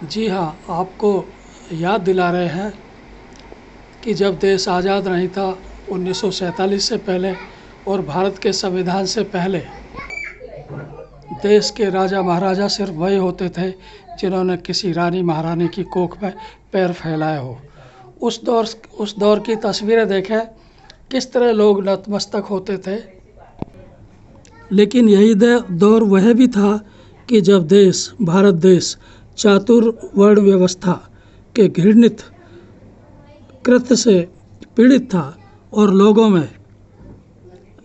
जी हाँ, आपको याद दिला रहे हैं कि जब देश आज़ाद नहीं था 1947 से पहले और भारत के संविधान से पहले देश के राजा महाराजा सिर्फ वही होते थे जिन्होंने किसी रानी महारानी की कोख में पैर फैलाए हो। उस दौर की तस्वीरें देखें, किस तरह लोग नतमस्तक होते थे। लेकिन यही दौर वह भी था कि जब भारत देश चातुर्वर्ण व्यवस्था के घृणित कृत्य से पीड़ित था और लोगों में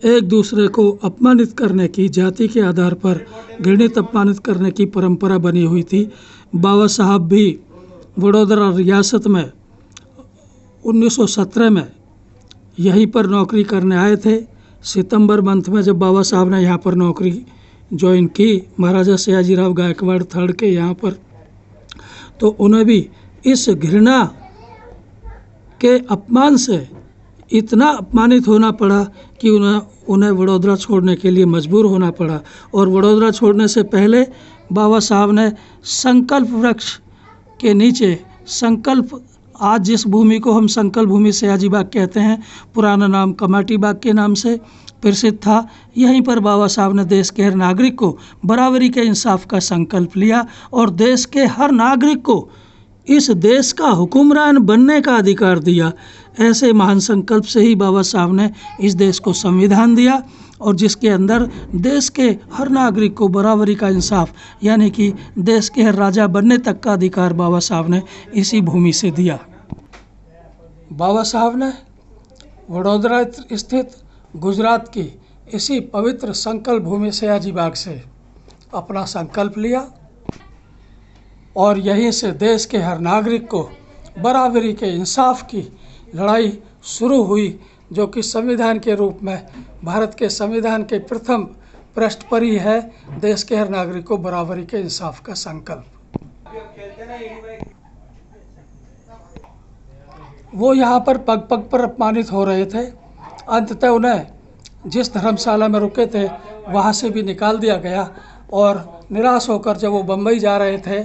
एक दूसरे को अपमानित करने की, जाति के आधार पर घृणित अपमानित करने की परंपरा बनी हुई थी। बाबा साहब भी वडोदरा रियासत में 1917 में यहीं पर नौकरी करने आए थे। सितंबर मंथ में जब बाबा साहब ने यहाँ पर नौकरी ज्वाइन की महाराजा सयाजीराव गायकवाड़ थर्ड के यहाँ पर, तो उन्हें भी इस घृणा के अपमान से इतना अपमानित होना पड़ा कि उन्हें वडोदरा छोड़ने के लिए मजबूर होना पड़ा। और वडोदरा छोड़ने से पहले बाबा साहब ने संकल्प वृक्ष के नीचे आज जिस भूमि को हम संकल्प भूमि सयाजी बाग कहते हैं, पुराना नाम कमाटी बाग के नाम से प्रसिद्ध था, यहीं पर बाबा साहब ने देश के हर नागरिक को बराबरी के इंसाफ का संकल्प लिया और देश के हर नागरिक को इस देश का हुक्मरान बनने का अधिकार दिया। ऐसे महान संकल्प से ही बाबा साहब ने इस देश को संविधान दिया और जिसके अंदर देश के हर नागरिक को बराबरी का इंसाफ यानी कि देश के हर राजा बनने तक का अधिकार बाबा साहब ने इसी भूमि से दिया। बाबा साहब ने वडोदरा स्थित गुजरात की इसी पवित्र संकल्प भूमि सयाजी बाग से अपना संकल्प लिया और यहीं से देश के हर नागरिक को बराबरी के इंसाफ की लड़ाई शुरू हुई, जो कि संविधान के रूप में भारत के संविधान के प्रथम पृष्ठ पर ही है, देश के हर नागरिक को बराबरी के इंसाफ का संकल्प। वो यहाँ पर पग पग पर अपमानित हो रहे थे। अंततः उन्हें जिस धर्मशाला में रुके थे वहाँ से भी निकाल दिया गया और निराश होकर जब वो बम्बई जा रहे थे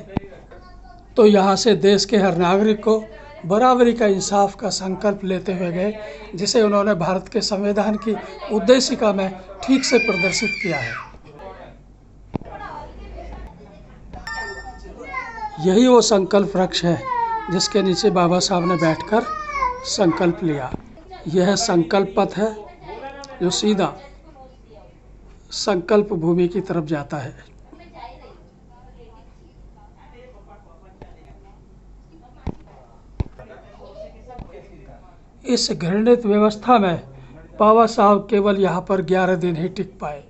तो यहाँ से देश के हर नागरिक को बराबरी का इंसाफ का संकल्प लेते हुए गए, जिसे उन्होंने भारत के संविधान की उद्देशिका में ठीक से प्रदर्शित किया है। यही वो संकल्प वृक्ष है जिसके नीचे बाबा साहब ने बैठकर संकल्प लिया। यह संकल्प पथ है जो सीधा संकल्प भूमि की तरफ जाता है। इस घृणित व्यवस्था में बाबा साहब केवल यहाँ पर 11 दिन ही टिक पाए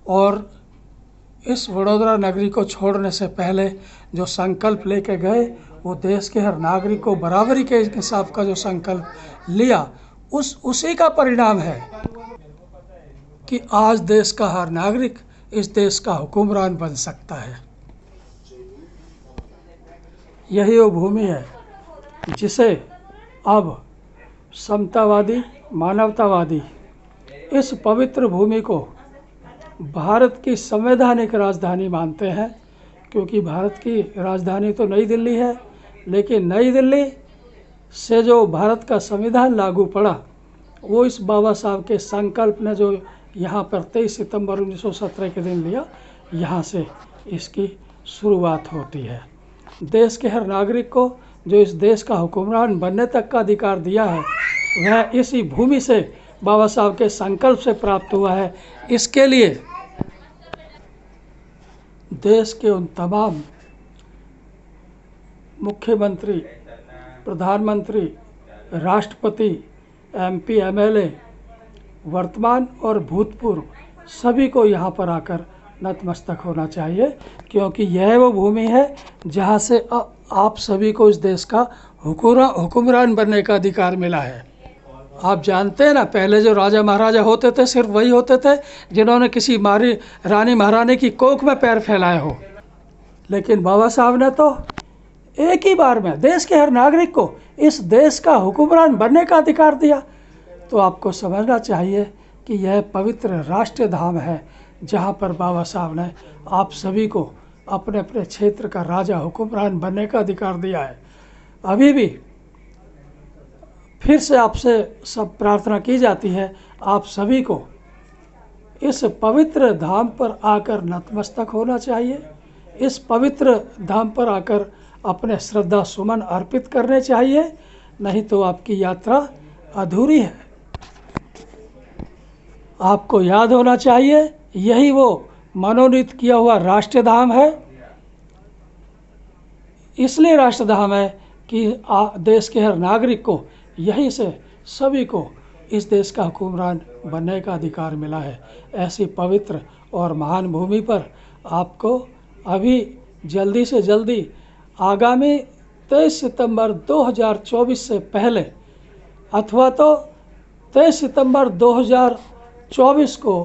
और इस वडोदरा नगरी को छोड़ने से पहले जो संकल्प लेके गए वो देश के हर नागरिक को बराबरी के इंसाफ का जो संकल्प लिया, उसी का परिणाम है कि आज देश का हर नागरिक इस देश का हुक्मरान बन सकता है। यही वो भूमि है जिसे अब समतावादी, मानवतावादी इस पवित्र भूमि को भारत की संवैधानिक राजधानी मानते हैं, क्योंकि भारत की राजधानी तो नई दिल्ली है, लेकिन नई दिल्ली से जो भारत का संविधान लागू पड़ा वो इस बाबा साहब के संकल्प ने जो यहाँ पर 23 सितंबर 1917 के दिन लिया, यहाँ से इसकी शुरुआत होती है। देश के हर नागरिक को जो इस देश का हुक्मरान बनने तक का अधिकार दिया है वह इसी भूमि से बाबा साहब के संकल्प से प्राप्त हुआ है। इसके लिए देश के उन तमाम मुख्यमंत्री, प्रधानमंत्री, राष्ट्रपति, MP, MLA, वर्तमान और भूतपूर्व सभी को यहाँ पर आकर नतमस्तक होना चाहिए, क्योंकि यह वो भूमि है जहाँ से आप सभी को इस देश का हुक्मरान बनने का अधिकार मिला है। आप जानते हैं ना, पहले जो राजा महाराजा होते थे सिर्फ वही होते थे जिन्होंने किसी रानी महारानी की कोख में पैर फैलाए हो, लेकिन बाबा साहब ने तो एक ही बार में देश के हर नागरिक को इस देश का हुक्मरान बनने का अधिकार दिया। तो आपको समझना चाहिए कि यह पवित्र राष्ट्रीय धाम है जहाँ पर बाबा साहब ने आप सभी को अपने अपने क्षेत्र का राजा हुक्मरान बनने का अधिकार दिया है। अभी भी फिर से आपसे सब प्रार्थना की जाती है, आप सभी को इस पवित्र धाम पर आकर नतमस्तक होना चाहिए। इस पवित्र धाम पर आकर अपने श्रद्धा सुमन अर्पित करने चाहिए, नहीं तो आपकी यात्रा अधूरी है। आपको याद होना चाहिए, यही वो मनोनीत किया हुआ राष्ट्र धाम है। इसलिए राष्ट्र धाम है कि देश के हर नागरिक को यहीं से सभी को इस देश का हुक्मरान बनने का अधिकार मिला है। ऐसी पवित्र और महान भूमि पर आपको अभी जल्दी से जल्दी आगामी 23 सितंबर 2024 से पहले अथवा तो 23 सितंबर 2024 को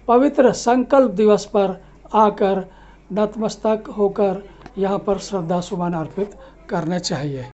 पवित्र संकल्प दिवस पर आकर नतमस्तक होकर यहाँ पर श्रद्धा सुमन अर्पित करने चाहिए।